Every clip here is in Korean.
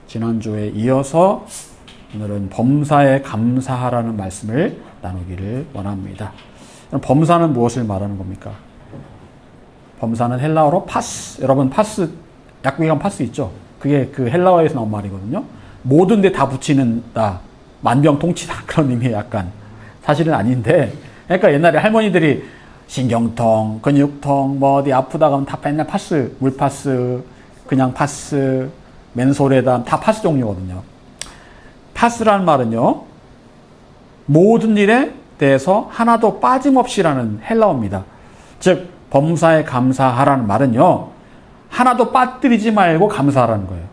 지난주에 이어서 오늘은 범사에 감사하라는 말씀을 나누기를 원합니다. 범사는 무엇을 말하는 겁니까? 범사는 헬라어로 파스. 여러분 파스, 약국에 파스 있죠? 그게 그 헬라어에서 나온 말이거든요. 모든 데 다 붙이는다. 만병통치다. 그런 의미의 약간. 사실은 아닌데. 그러니까 옛날에 할머니들이 신경통, 근육통, 뭐 어디 아프다 가면 다 맨날 파스, 물파스, 그냥 파스, 맨솔에다 다 파스 종류거든요. 파스라는 말은요, 모든 일에 대해서 하나도 빠짐없이라는 헬라어입니다. 즉 범사에 감사하라는 말은요, 하나도 빠뜨리지 말고 감사하라는 거예요.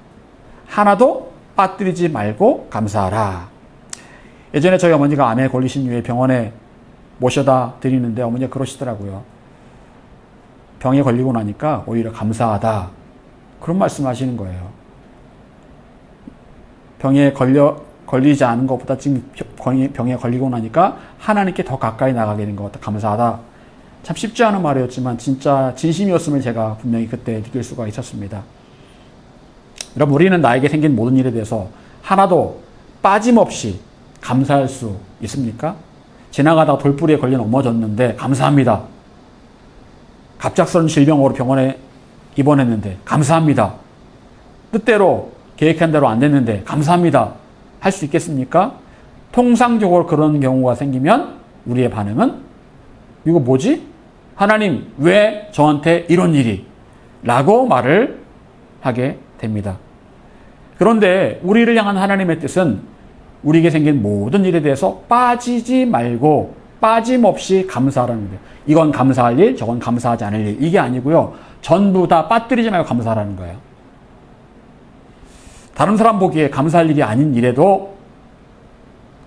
하나도 빠뜨리지 말고 감사하라. 예전에 저희 어머니가 암에 걸리신 이후에 병원에 모셔다 드리는데 어머니가 그러시더라고요. 병에 걸리고 나니까 오히려 감사하다. 그런 말씀 하시는 거예요. 병에 걸리지 않은 것보다 지금 병에 걸리고 나니까 하나님께 더 가까이 나가게 된 것 같다. 감사하다. 참 쉽지 않은 말이었지만 진짜 진심이었음을 제가 분명히 그때 느낄 수가 있었습니다. 여러분, 우리는 나에게 생긴 모든 일에 대해서 하나도 빠짐없이 감사할 수 있습니까? 지나가다가 돌부리에 걸려 넘어졌는데 감사합니다. 갑작스러운 질병으로 병원에 입원했는데 감사합니다. 뜻대로 계획한 대로 안 됐는데 감사합니다. 할 수 있겠습니까? 통상적으로 그런 경우가 생기면 우리의 반응은 이거 뭐지? 하나님 왜 저한테 이런 일이? 라고 말을 하게 됩니다. 그런데 우리를 향한 하나님의 뜻은 우리에게 생긴 모든 일에 대해서 빠지지 말고 빠짐없이 감사하라는 거예요. 이건 감사할 일, 저건 감사하지 않을 일. 이게 아니고요. 전부 다 빠뜨리지 말고 감사하라는 거예요. 다른 사람 보기에 감사할 일이 아닌 일에도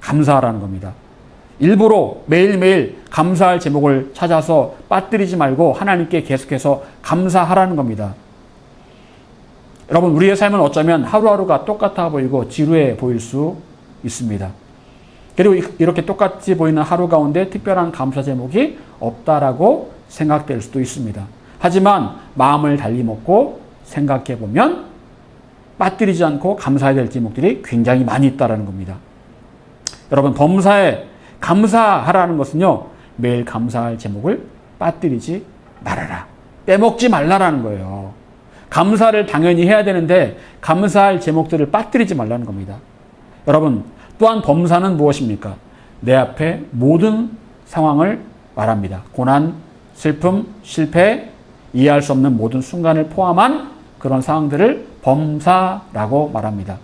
감사하라는 겁니다. 일부러 매일매일 감사할 제목을 찾아서 빠뜨리지 말고 하나님께 계속해서 감사하라는 겁니다. 여러분, 우리의 삶은 어쩌면 하루하루가 똑같아 보이고 지루해 보일 수 있습니다. 그리고 이렇게 똑같이 보이는 하루 가운데 특별한 감사 제목이 없다라고 생각될 수도 있습니다. 하지만 마음을 달리 먹고 생각해 보면 빠뜨리지 않고 감사해야 될 제목들이 굉장히 많이 있다는 겁니다. 여러분, 범사에 감사하라는 것은요, 매일 감사할 제목을 빠뜨리지 말아라. 빼먹지 말라라는 거예요. 감사를 당연히 해야 되는데 감사할 제목들을 빠뜨리지 말라는 겁니다. 여러분, 또한 범사는 무엇입니까? 내 앞에 모든 상황을 말합니다. 고난, 슬픔, 실패, 이해할 수 없는 모든 순간을 포함한 그런 상황들을 범사라고 말합니다.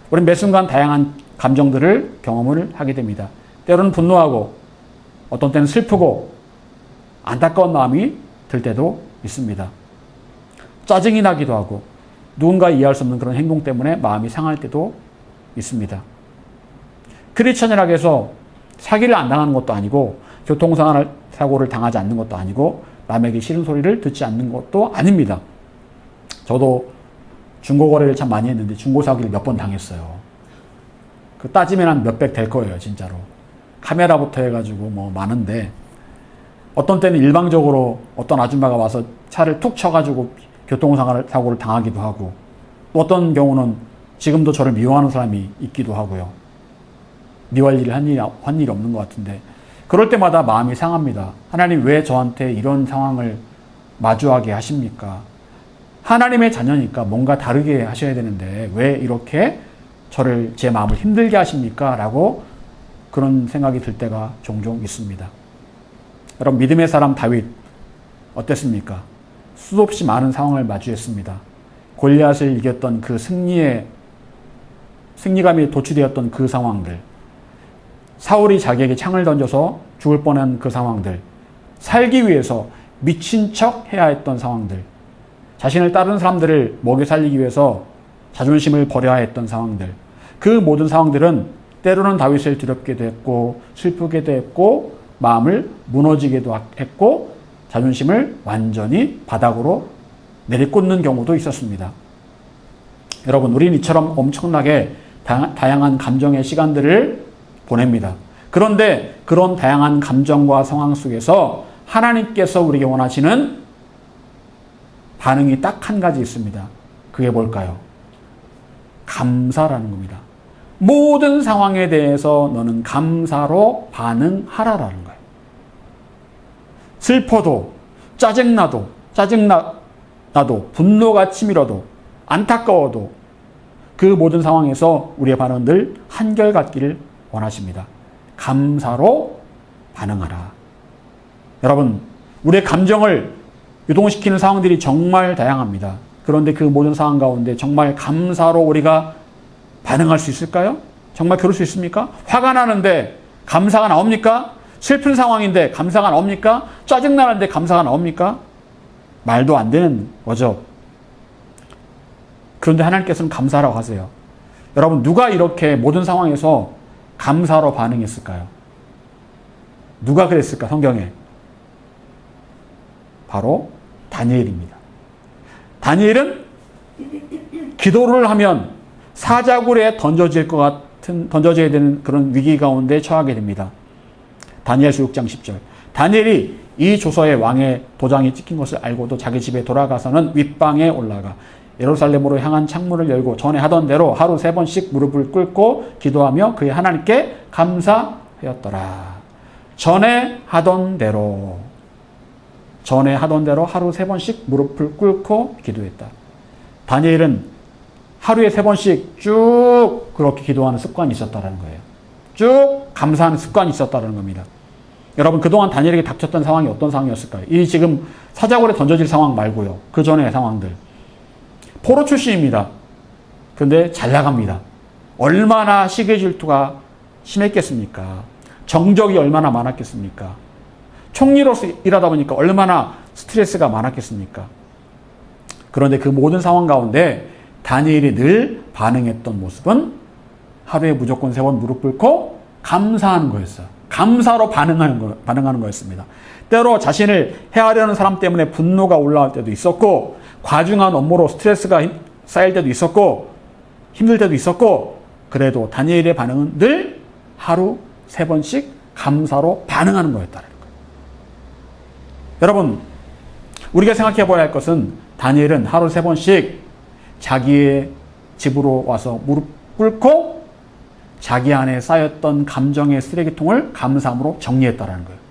우리는 매 순간 다양한 감정들을 경험을 하게 됩니다. 때로는 분노하고 어떤 때는 슬프고 안타까운 마음이 들 때도 있습니다. 짜증이 나기도 하고 누군가 이해할 수 없는 그런 행동 때문에 마음이 상할 때도 있습니다. 크리스천이라고 해서 사기를 안 당하는 것도 아니고 교통사고를 당하지 않는 것도 아니고 남에게 싫은 소리를 듣지 않는 것도 아닙니다. 저도 중고거래를 참 많이 했는데 중고사기를 몇 번 당했어요. 그 따지면 한 몇백 될 거예요, 진짜로. 카메라부터 해가지고 뭐 많은데 어떤 때는 일방적으로 어떤 아줌마가 와서 차를 툭 쳐가지고 교통사고를 당하기도 하고 또 어떤 경우는 지금도 저를 미워하는 사람이 있기도 하고요. 미워할 일을 한 일이 없는 것 같은데 그럴 때마다 마음이 상합니다. 하나님 왜 저한테 이런 상황을 마주하게 하십니까? 하나님의 자녀니까 뭔가 다르게 하셔야 되는데 왜 이렇게 저를 제 마음을 힘들게 하십니까? 라고 그런 생각이 들 때가 종종 있습니다. 여러분, 믿음의 사람 다윗 어땠습니까? 수도 없이 많은 상황을 마주했습니다. 골리앗을 이겼던 그 승리감이 도취되었던 그 상황들, 사울이 자기에게 창을 던져서 죽을 뻔한 그 상황들, 살기 위해서 미친 척 해야 했던 상황들, 자신을 다른 사람들을 먹여 살리기 위해서 자존심을 버려야 했던 상황들, 그 모든 상황들은 때로는 다윗을 두렵게도 했고 슬프게도 했고 마음을 무너지게도 했고 자존심을 완전히 바닥으로 내리꽂는 경우도 있었습니다. 여러분, 우리는 이처럼 엄청나게 다양한 감정의 시간들을 보냅니다. 그런데 그런 다양한 감정과 상황 속에서 하나님께서 우리에게 원하시는 반응이 딱 한 가지 있습니다. 그게 뭘까요? 감사라는 겁니다. 모든 상황에 대해서 너는 감사로 반응하라라는 거예요. 슬퍼도, 짜증나도, 분노가 치밀어도, 안타까워도 그 모든 상황에서 우리의 반응은 늘 한결같기를 원하십니다. 감사로 반응하라. 여러분, 우리의 감정을 유동시키는 상황들이 정말 다양합니다. 그런데 그 모든 상황 가운데 정말 감사로 우리가 반응할 수 있을까요? 정말 그럴 수 있습니까? 화가 나는데 감사가 나옵니까? 슬픈 상황인데 감사가 나옵니까? 짜증나는데 감사가 나옵니까? 말도 안 되는 거죠. 그런데 하나님께서는 감사라고 하세요. 여러분, 누가 이렇게 모든 상황에서 감사로 반응했을까요? 누가 그랬을까, 성경에? 바로 다니엘입니다. 다니엘은 기도를 하면 사자굴에 던져져야 되는 그런 위기 가운데 처하게 됩니다. 다니엘서 6장 10절. 다니엘이 이 조서에 왕의 도장이 찍힌 것을 알고도 자기 집에 돌아가서는 윗방에 올라가 예루살렘으로 향한 창문을 열고 전에 하던 대로 하루 3번씩 무릎을 꿇고 기도하며 그의 하나님께 감사하였더라. 전에 하던 대로 하루 3번씩 무릎을 꿇고 기도했다. 다니엘은 하루에 3번씩 쭉 그렇게 기도하는 습관이 있었다는 거예요. 쭉 감사하는 습관이 있었다는 겁니다. 여러분, 그동안 다니엘에게 닥쳤던 상황이 어떤 상황이었을까요? 이 지금 사자굴에 던져질 상황 말고요. 그 전의 상황들. 포로 출신입니다. 그런데 잘 나갑니다. 얼마나 시기 질투가 심했겠습니까? 정적이 얼마나 많았겠습니까? 총리로서 일하다 보니까 얼마나 스트레스가 많았겠습니까? 그런데 그 모든 상황 가운데 다니엘이 늘 반응했던 모습은 하루에 무조건 3번 무릎 꿇고 감사하는 거였어요. 감사로 반응하는 거였습니다. 때로 자신을 해하려는 사람 때문에 분노가 올라올 때도 있었고, 과중한 업무로 스트레스가 쌓일 때도 있었고, 힘들 때도 있었고, 그래도 다니엘의 반응은 늘 하루 3번씩 감사로 반응하는 거였다는 거예요. 여러분, 우리가 생각해 봐야 할 것은 다니엘은 하루 3번씩 자기의 집으로 와서 무릎 꿇고 자기 안에 쌓였던 감정의 쓰레기통을 감사함으로 정리했다라는 거예요.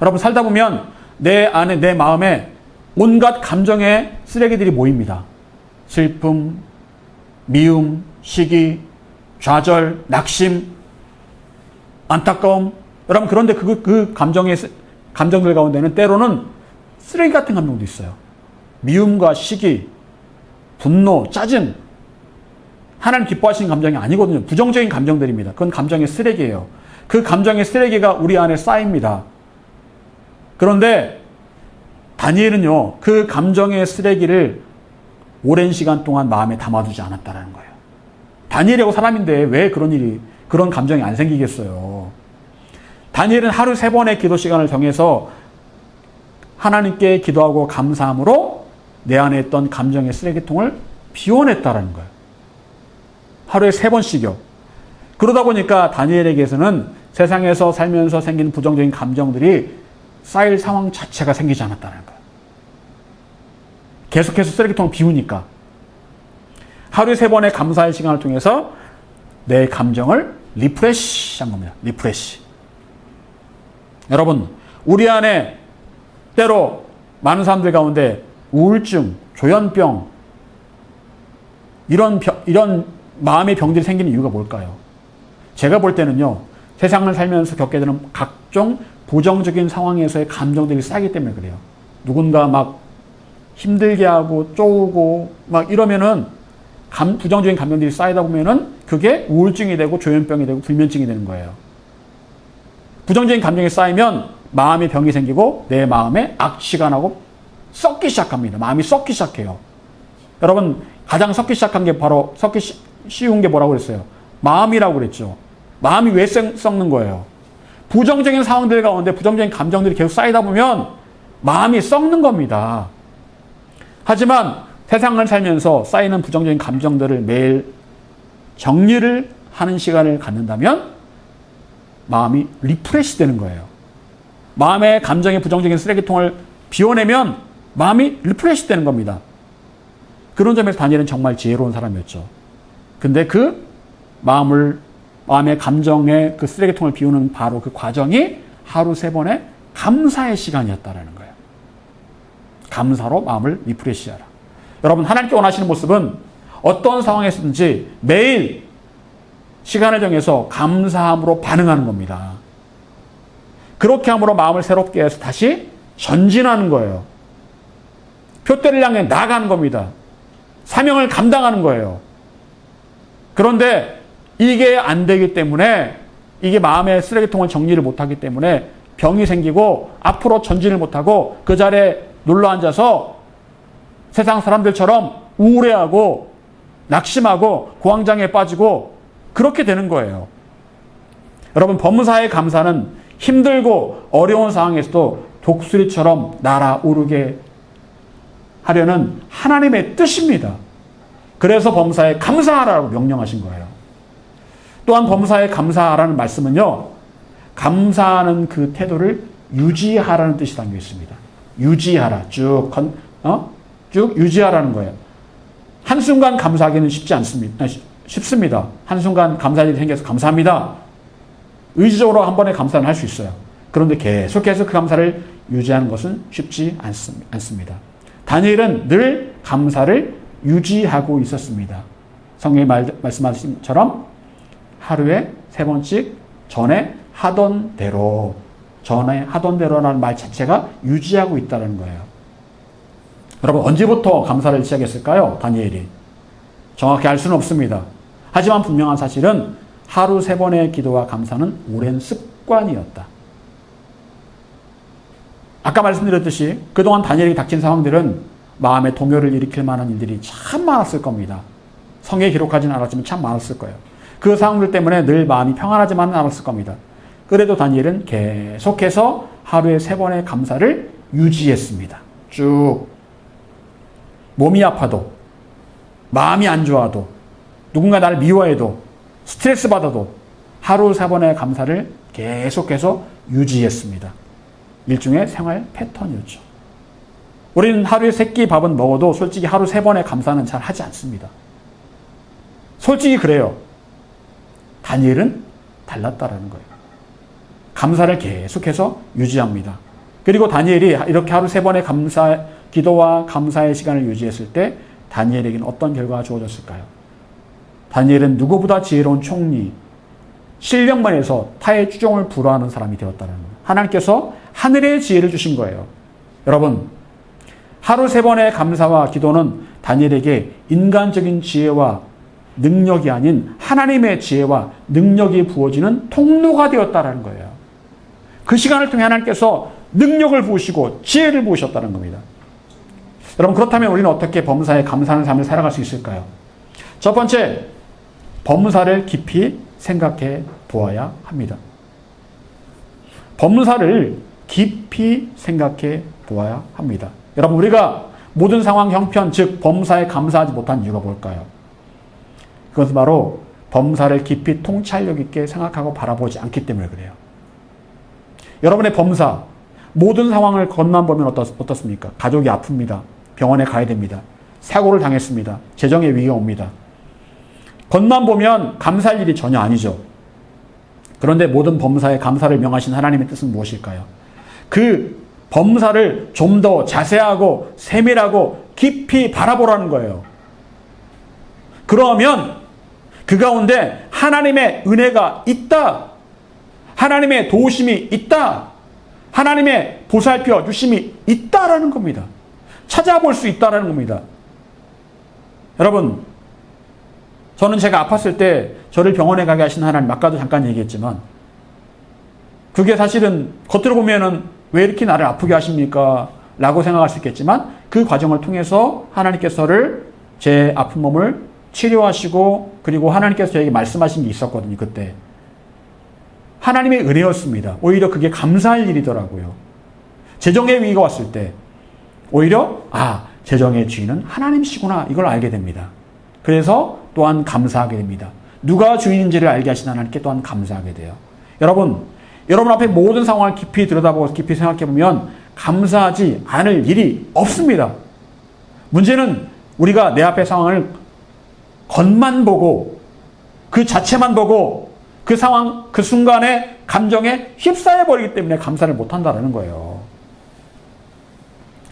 여러분, 살다 보면 내 안에, 내 마음에 온갖 감정의 쓰레기들이 모입니다. 슬픔, 미움, 시기, 좌절, 낙심, 안타까움. 여러분, 그런데 그 감정들 가운데는 때로는 쓰레기 같은 감정도 있어요. 미움과 시기, 분노, 짜증. 하나님 기뻐하시는 감정이 아니거든요. 부정적인 감정들입니다. 그건 감정의 쓰레기예요. 그 감정의 쓰레기가 우리 안에 쌓입니다. 그런데 다니엘은요, 그 감정의 쓰레기를 오랜 시간 동안 마음에 담아두지 않았다는 거예요. 다니엘이라고 사람인데 왜 그런 감정이 안 생기겠어요. 다니엘은 하루 3번의 기도 시간을 정해서 하나님께 기도하고 감사함으로 내 안에 있던 감정의 쓰레기통을 비워냈다는 거예요. 하루에 3번씩이요. 그러다 보니까 다니엘에게서는 세상에서 살면서 생긴 부정적인 감정들이 쌓일 상황 자체가 생기지 않았다는 거예요. 계속해서 쓰레기통을 비우니까. 하루에 3번의 감사의 시간을 통해서 내 감정을 리프레시한 겁니다. 리프레시. 여러분, 우리 안에 때로 많은 사람들 가운데 우울증, 조현병, 이런 마음의 병들이 생기는 이유가 뭘까요? 제가 볼 때는요, 세상을 살면서 겪게 되는 각종 부정적인 상황에서의 감정들이 쌓이기 때문에 그래요. 누군가 막 힘들게 하고 쪼우고 막 이러면은 부정적인 감정들이 쌓이다 보면은 그게 우울증이 되고 조현병이 되고 불면증이 되는 거예요. 부정적인 감정이 쌓이면 마음의 병이 생기고 내 마음에 악취가 나고 썩기 시작합니다. 마음이 썩기 시작해요. 여러분, 가장 썩기 시작한 게 바로 썩기 쉬운 게 뭐라고 그랬어요? 마음이라고 그랬죠. 마음이 왜 썩는 거예요? 부정적인 상황들 가운데 부정적인 감정들이 계속 쌓이다 보면 마음이 썩는 겁니다. 하지만 세상을 살면서 쌓이는 부정적인 감정들을 매일 정리를 하는 시간을 갖는다면 마음이 리프레시 되는 거예요. 마음의 감정의 부정적인 쓰레기통을 비워내면 마음이 리프레시 되는 겁니다. 그런 점에서 다니엘은 정말 지혜로운 사람이었죠. 근데 그 마음의 감정의 그 쓰레기통을 비우는 바로 그 과정이 하루 3번의 감사의 시간이었다라는 거예요. 감사로 마음을 리프레시하라. 여러분, 하나님께 원하시는 모습은 어떤 상황에서든지 매일 시간을 정해서 감사함으로 반응하는 겁니다. 그렇게 함으로 마음을 새롭게 해서 다시 전진하는 거예요. 표대를 향해 나아가는 겁니다. 사명을 감당하는 거예요. 그런데 이게 안 되기 때문에, 이게 마음의 쓰레기통을 정리를 못하기 때문에 병이 생기고 앞으로 전진을 못하고 그 자리에 눌러 앉아서 세상 사람들처럼 우울해하고 낙심하고 공황장애에 빠지고 그렇게 되는 거예요. 여러분, 범사의 감사는 힘들고 어려운 상황에서도 독수리처럼 날아오르게 하려는 하나님의 뜻입니다. 그래서 범사에 감사하라고 명령하신 거예요. 또한 범사에 감사하라는 말씀은요, 감사하는 그 태도를 유지하라는 뜻이 담겨 있습니다. 유지하라. 쭉 유지하라는 거예요. 한순간 감사하기는 쉽습니다. 한순간 감사할 일이 생겨서 감사합니다. 의지적으로 한 번에 감사는 할 수 있어요. 그런데 계속해서 그 감사를 유지하는 것은 쉽지 않습니다. 다니엘은 늘 감사를 유지하고 있었습니다. 성경이 말씀하신 것처럼 하루에 3번씩 전에 하던 대로라는 말 자체가 유지하고 있다는 거예요. 여러분, 언제부터 감사를 시작했을까요? 다니엘이. 정확히 알 수는 없습니다. 하지만 분명한 사실은 하루 3번의 기도와 감사는 오랜 습관이었다. 아까 말씀드렸듯이 그동안 다니엘에게 닥친 상황들은 마음의 동요를 일으킬 만한 일들이 참 많았을 겁니다. 성경에 기록하지는 않았지만 참 많았을 거예요. 그 상황들 때문에 늘 마음이 평안하지만은 않았을 겁니다. 그래도 다니엘은 계속해서 하루에 3번의 감사를 유지했습니다. 쭉. 몸이 아파도, 마음이 안 좋아도, 누군가 나를 미워해도, 스트레스 받아도 하루 3번의 감사를 계속해서 유지했습니다. 일종의 생활 패턴이었죠. 우리는 하루에 3끼 밥은 먹어도 솔직히 하루 3번의 감사는 잘 하지 않습니다. 솔직히 그래요. 다니엘은 달랐다라는 거예요. 감사를 계속해서 유지합니다. 그리고 다니엘이 이렇게 하루 3번의 기도와 감사의 시간을 유지했을 때 다니엘에게는 어떤 결과가 주어졌을까요? 다니엘은 누구보다 지혜로운 총리, 실력만 해서 타의 추종을 불허하는 사람이 되었다는 거예요. 하나님께서 하늘의 지혜를 주신 거예요. 여러분, 하루 3번의 감사와 기도는 다니엘에게 인간적인 지혜와 능력이 아닌 하나님의 지혜와 능력이 부어지는 통로가 되었다는 거예요. 그 시간을 통해 하나님께서 능력을 부으시고 지혜를 부으셨다는 겁니다. 여러분, 그렇다면 우리는 어떻게 범사에 감사하는 삶을 살아갈 수 있을까요? 첫 번째, 범사를 깊이 생각해 보아야 합니다. 범사를 깊이 생각해 보아야 합니다. 여러분, 우리가 모든 상황 형편, 즉 범사에 감사하지 못한 이유가 뭘까요? 그것은 바로 범사를 깊이 통찰력 있게 생각하고 바라보지 않기 때문에 그래요. 여러분의 범사, 모든 상황을 겉만 보면 어떻습니까? 가족이 아픕니다. 병원에 가야 됩니다. 사고를 당했습니다. 재정의 위기가 옵니다. 겉만 보면 감사할 일이 전혀 아니죠. 그런데 모든 범사에 감사를 명하신 하나님의 뜻은 무엇일까요? 그 범사를 좀 더 자세하고 세밀하고 깊이 바라보라는 거예요. 그러면 그 가운데 하나님의 은혜가 있다. 하나님의 도우심이 있다. 하나님의 보살펴 주심이 있다라는 겁니다. 찾아볼 수 있다라는 겁니다. 여러분, 저는 제가 아팠을 때 저를 병원에 가게 하신 하나님, 아까도 잠깐 얘기했지만 그게 사실은 겉으로 보면은 왜 이렇게 나를 아프게 하십니까? 라고 생각할 수 있겠지만 그 과정을 통해서 하나님께서를 제 아픈 몸을 치료하시고 그리고 하나님께서 저에게 말씀하신 게 있었거든요. 그때 하나님의 은혜였습니다. 오히려 그게 감사할 일이더라고요. 재정의 위기가 왔을 때 오히려 재정의 주인은 하나님이시구나, 이걸 알게 됩니다. 그래서 또한 감사하게 됩니다. 누가 주인인지를 알게 하신 하나님께 또한 감사하게 돼요. 여러분 앞에 모든 상황을 깊이 들여다보고 깊이 생각해보면 감사하지 않을 일이 없습니다. 문제는 우리가 내 앞의 상황을 겉만 보고 그 자체만 보고 그 상황, 그 순간의 감정에 휩싸여 버리기 때문에 감사를 못한다는 거예요.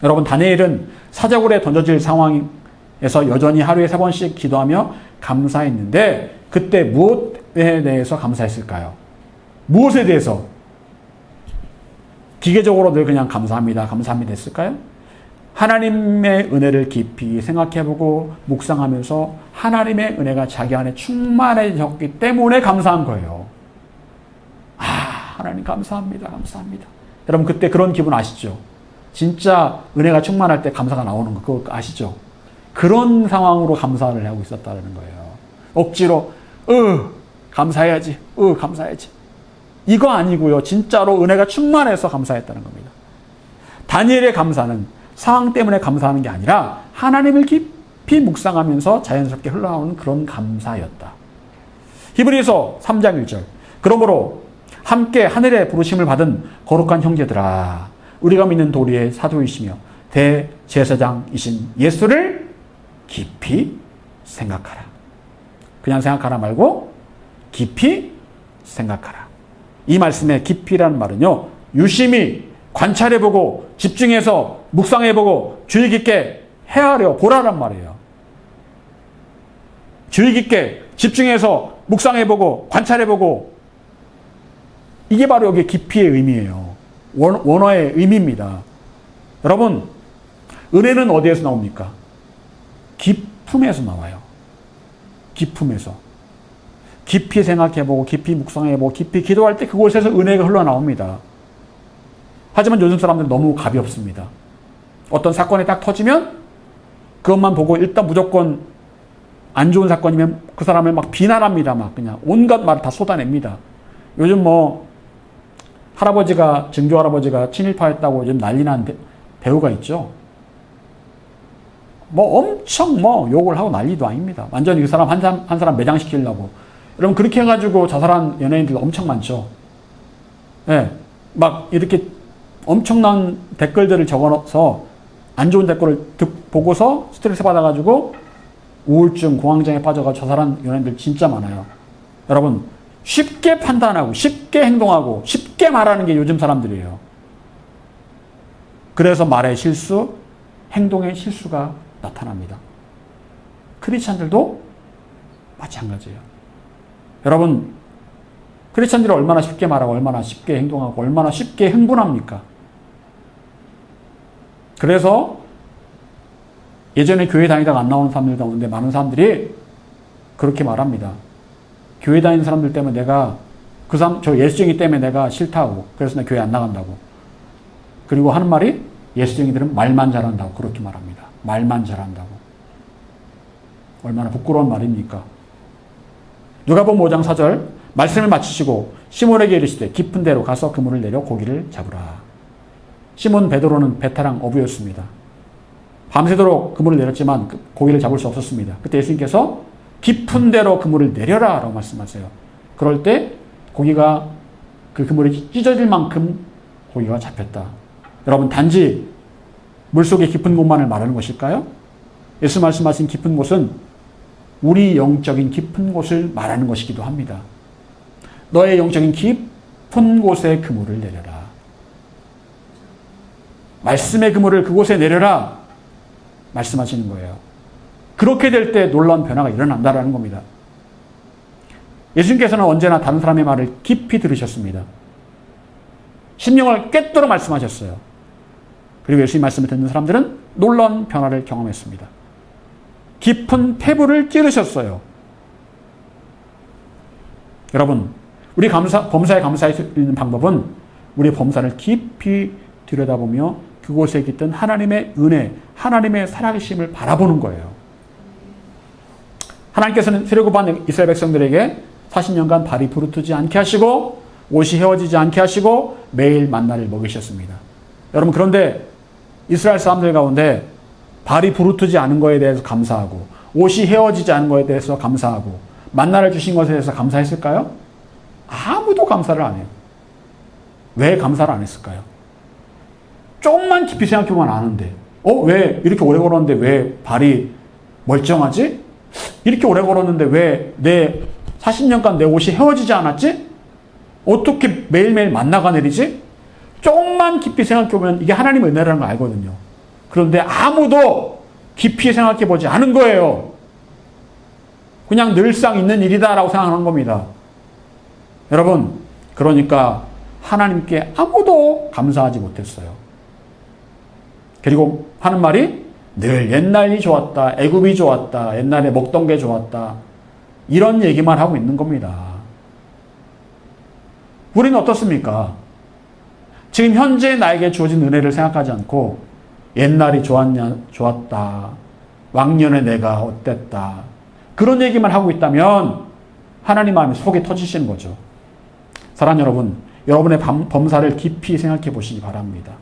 여러분, 다니엘은 사자굴에 던져질 상황에서 여전히 하루에 3번씩 기도하며 감사했는데 그때 무엇에 대해서 감사했을까요? 무엇에 대해서? 기계적으로 늘 그냥 감사합니다, 감사합니다 했을까요? 하나님의 은혜를 깊이 생각해보고 묵상하면서 하나님의 은혜가 자기 안에 충만해졌기 때문에 감사한 거예요. 아, 하나님 감사합니다, 감사합니다. 여러분, 그때 그런 기분 아시죠? 진짜 은혜가 충만할 때 감사가 나오는 거 그거 아시죠? 그런 상황으로 감사를 하고 있었다는 거예요. 억지로 감사해야지, 감사해야지. 이거 아니고요. 진짜로 은혜가 충만해서 감사했다는 겁니다. 다니엘의 감사는 상황 때문에 감사하는 게 아니라 하나님을 깊이 묵상하면서 자연스럽게 흘러나오는 그런 감사였다. 히브리서 3장 1절. 그러므로 함께 하늘의 부르심을 받은 거룩한 형제들아, 우리가 믿는 도리의 사도이시며 대제사장이신 예수를 깊이 생각하라. 그냥 생각하라 말고 깊이 생각하라. 이 말씀의 깊이라는 말은요, 유심히 관찰해보고 집중해서 묵상해보고 주의 깊게 헤아려 보라란 말이에요. 주의 깊게 집중해서 묵상해보고 관찰해보고, 이게 바로 여기 깊이의 의미예요. 원어의 의미입니다. 여러분, 은혜는 어디에서 나옵니까? 깊음에서 나와요. 깊음에서. 깊이 생각해보고 깊이 묵상해보고 깊이 기도할 때 그곳에서 은혜가 흘러나옵니다. 하지만 요즘 사람들은 너무 가볍습니다. 어떤 사건이 딱 터지면 그것만 보고 일단 무조건 안 좋은 사건이면 그 사람을 막 비난합니다. 막 그냥 온갖 말을 다 쏟아냅니다. 요즘 증조 할아버지가 친일파였다고 요즘 난리난 배우가 있죠. 엄청 욕을 하고 난리도 아닙니다. 완전히 그 사람 한 사람 매장시키려고. 여러분, 그렇게 해가지고 자살한 연예인들 엄청 많죠. 예. 막 이렇게 엄청난 댓글들을 적어서 안 좋은 댓글을 보고서 스트레스 받아가지고 우울증, 공황장애 빠져가지고 자살한 연예인들 진짜 많아요. 여러분, 쉽게 판단하고 쉽게 행동하고 쉽게 말하는 게 요즘 사람들이에요. 그래서 말의 실수, 행동의 실수가 나타납니다. 크리스찬들도 마찬가지예요. 여러분, 크리스찬들이 얼마나 쉽게 말하고 얼마나 쉽게 행동하고 얼마나 쉽게 흥분합니까? 그래서 예전에 교회 다니다가 안 나오는 사람들 가운데 많은 사람들이 그렇게 말합니다. 교회 다니는 사람들 때문에 내가 저 예수쟁이 때문에 내가 싫다고, 그래서 나 교회 안 나간다고. 그리고 하는 말이 예수쟁이들은 말만 잘한다고 그렇게 말합니다. 말만 잘한다고. 얼마나 부끄러운 말입니까? 누가복음 5장 4절, 말씀을 마치시고 시몬에게 이르시되 깊은 데로 가서 그물을 내려 고기를 잡으라. 시몬 베드로는 베테랑 어부였습니다. 밤새도록 그물을 내렸지만 고기를 잡을 수 없었습니다. 그때 예수님께서 깊은 데로 그물을 내려라 라고 말씀하세요. 그럴 때 고기가, 그 그물이 찢어질 만큼 고기가 잡혔다. 여러분, 단지 물속의 깊은 곳만을 말하는 것일까요? 예수 말씀하신 깊은 곳은 우리 영적인 깊은 곳을 말하는 것이기도 합니다. 너의 영적인 깊은 곳에 그물을 내려라. 말씀의 그물을 그곳에 내려라 말씀하시는 거예요. 그렇게 될 때 놀라운 변화가 일어난다는 겁니다. 예수님께서는 언제나 다른 사람의 말을 깊이 들으셨습니다. 심령을 꿰뚫어 말씀하셨어요. 그리고 예수님 말씀을 듣는 사람들은 놀라운 변화를 경험했습니다. 깊은 태부를 찌르셨어요. 여러분, 우리 범사에 감사할 수 있는 방법은 우리 범사를 깊이 들여다보며 그곳에 깃든 하나님의 은혜, 하나님의 살아계심을 바라보는 거예요. 하나님께서는 세례고반 이스라엘 백성들에게 40년간 발이 부르트지 않게 하시고 옷이 헤어지지 않게 하시고 매일 만나를 먹이셨습니다. 여러분, 그런데 이스라엘 사람들 가운데 발이 부르트지 않은 것에 대해서 감사하고 옷이 헤어지지 않은 것에 대해서 감사하고 만나를 주신 것에 대해서 감사했을까요? 아무도 감사를 안 해요. 왜 감사를 안 했을까요? 조금만 깊이 생각해보면 아는데 왜 이렇게 오래 걸었는데 왜 발이 멀쩡하지? 이렇게 오래 걸었는데 왜 내 40년간 내 옷이 헤어지지 않았지? 어떻게 매일매일 만나가 내리지? 조금만 깊이 생각해보면 이게 하나님의 은혜라는 걸 알거든요. 그런데 아무도 깊이 생각해보지 않은 거예요. 그냥 늘상 있는 일이다라고 생각하는 겁니다. 여러분, 그러니까 하나님께 아무도 감사하지 못했어요. 그리고 하는 말이 늘 옛날이 좋았다, 애굽이 좋았다, 옛날에 먹던 게 좋았다, 이런 얘기만 하고 있는 겁니다. 우리는 어떻습니까? 지금 현재 나에게 주어진 은혜를 생각하지 않고 옛날이 좋았다, 왕년에 내가 어땠다, 그런 얘기만 하고 있다면 하나님 마음이 속이 터지시는 거죠. 사랑하는 여러분, 여러분의 범사를 깊이 생각해 보시기 바랍니다.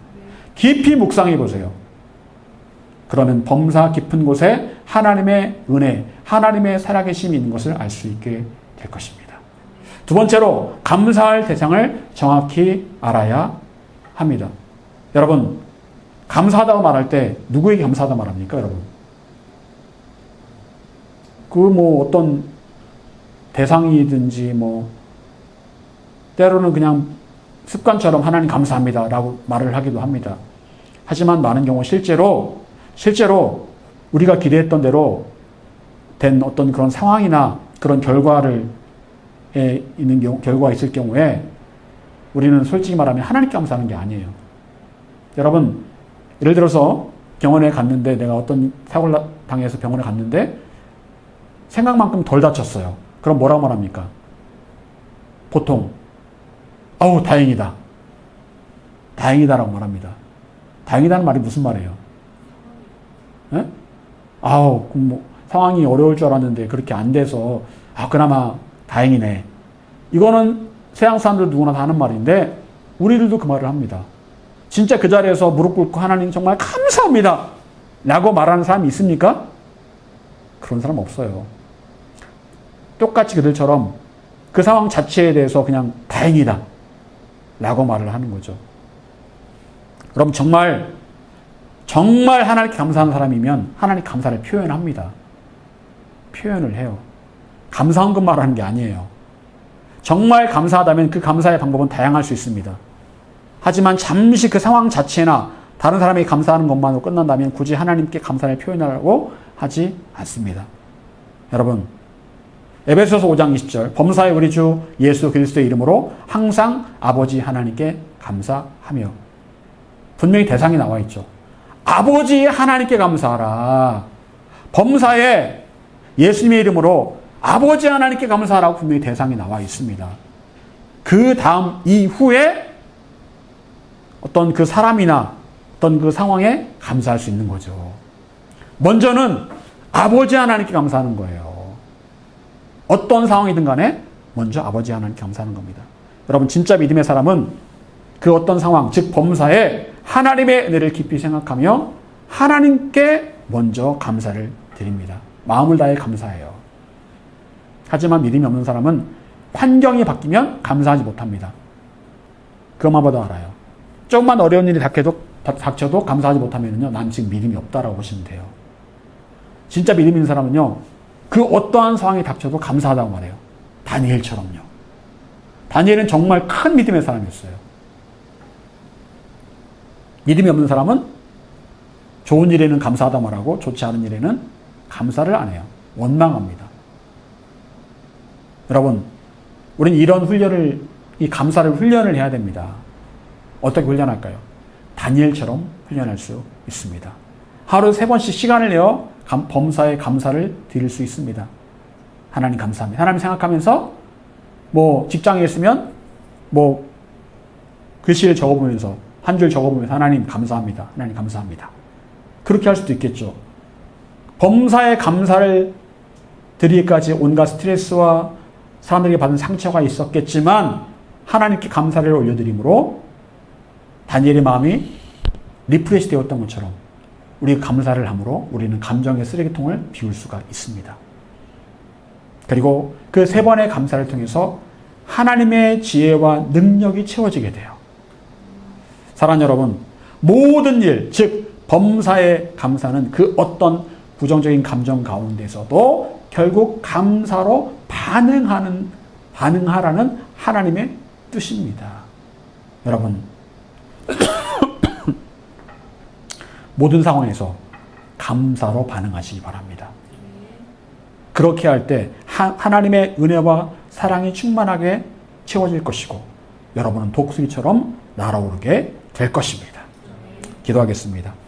깊이 묵상해 보세요. 그러면 범사 깊은 곳에 하나님의 은혜, 하나님의 살아계심이 있는 것을 알 수 있게 될 것입니다. 두 번째로 감사할 대상을 정확히 알아야 합니다. 여러분, 감사하다고 말할 때 누구에게 감사하다 말합니까, 여러분? 어떤 대상이든지 때로는 그냥 습관처럼 하나님 감사합니다라고 말을 하기도 합니다. 하지만 많은 경우 실제로 우리가 기대했던 대로 된 어떤 그런 상황이나 그런 결과가 있을 경우에 우리는 솔직히 말하면 하나님께 감사하는 게 아니에요. 여러분, 예를 들어서 병원에 갔는데 내가 어떤 사고를 당해서 병원에 갔는데 생각만큼 덜 다쳤어요. 그럼 뭐라고 말합니까? 보통 아우 다행이다. 다행이다라고 말합니다. 다행이다는 말이 무슨 말이에요? 에? 아우 상황이 어려울 줄 알았는데 그렇게 안 돼서 그나마 다행이네. 이거는 세상 사람들 누구나 다 하는 말인데 우리들도 그 말을 합니다. 진짜 그 자리에서 무릎 꿇고 하나님 정말 감사합니다 라고 말하는 사람이 있습니까? 그런 사람 없어요. 똑같이 그들처럼 그 상황 자체에 대해서 그냥 다행이다 라고 말을 하는 거죠. 그럼 정말 하나님께 감사하는 사람이면 하나님 감사를 표현합니다. 표현을 해요. 감사한 것만 하는 게 아니에요. 정말 감사하다면 그 감사의 방법은 다양할 수 있습니다. 하지만 잠시 그 상황 자체나 다른 사람이 감사하는 것만으로 끝난다면 굳이 하나님께 감사를 표현하라고 하지 않습니다. 여러분, 에베소서 5장 20절 범사의 우리 주 예수 그리스도의 이름으로 항상 아버지 하나님께 감사하며, 분명히 대상이 나와 있죠. 아버지 하나님께 감사하라. 범사에 예수님의 이름으로 아버지 하나님께 감사하라고 분명히 대상이 나와 있습니다. 그 다음 이후에 어떤 그 사람이나 어떤 그 상황에 감사할 수 있는 거죠. 먼저는 아버지 하나님께 감사하는 거예요. 어떤 상황이든 간에 먼저 아버지 하나님께 감사하는 겁니다. 여러분, 진짜 믿음의 사람은 그 어떤 상황, 즉 범사에 하나님의 은혜를 깊이 생각하며 하나님께 먼저 감사를 드립니다. 마음을 다해 감사해요. 하지만 믿음이 없는 사람은 환경이 바뀌면 감사하지 못합니다. 그것만 봐도 알아요. 조금만 어려운 일이 닥쳐도 감사하지 못하면요, 난 지금 믿음이 없다라고 보시면 돼요. 진짜 믿음 있는 사람은요, 그 어떠한 상황이 닥쳐도 감사하다고 말해요. 다니엘처럼요. 다니엘은 정말 큰 믿음의 사람이었어요. 믿음이 없는 사람은 좋은 일에는 감사하다 말하고 좋지 않은 일에는 감사를 안 해요. 원망합니다. 여러분, 우린 이런 이 감사를 훈련을 해야 됩니다. 어떻게 훈련할까요? 다니엘처럼 훈련할 수 있습니다. 하루 3번씩 시간을 내어 범사에 감사를 드릴 수 있습니다. 하나님 감사합니다. 하나님 생각하면서 직장에 있으면 글씨를 적어보면서 한 줄 적어보면서 하나님 감사합니다. 하나님 감사합니다. 그렇게 할 수도 있겠죠. 범사에 감사를 드리기까지 온갖 스트레스와 사람들에게 받은 상처가 있었겠지만 하나님께 감사를 올려드림으로 다니엘의 마음이 리프레시 되었던 것처럼 우리 감사를 함으로 우리는 감정의 쓰레기통을 비울 수가 있습니다. 그리고 그 3번의 감사를 통해서 하나님의 지혜와 능력이 채워지게 돼요. 사랑하는 여러분, 모든 일, 즉 범사의 감사는 그 어떤 부정적인 감정 가운데서도 결국 감사로 반응하라는 하나님의 뜻입니다. 여러분, 모든 상황에서 감사로 반응하시기 바랍니다. 그렇게 할 때 하나님의 은혜와 사랑이 충만하게 채워질 것이고 여러분은 독수리처럼 날아오르게 될 것입니다. 기도하겠습니다.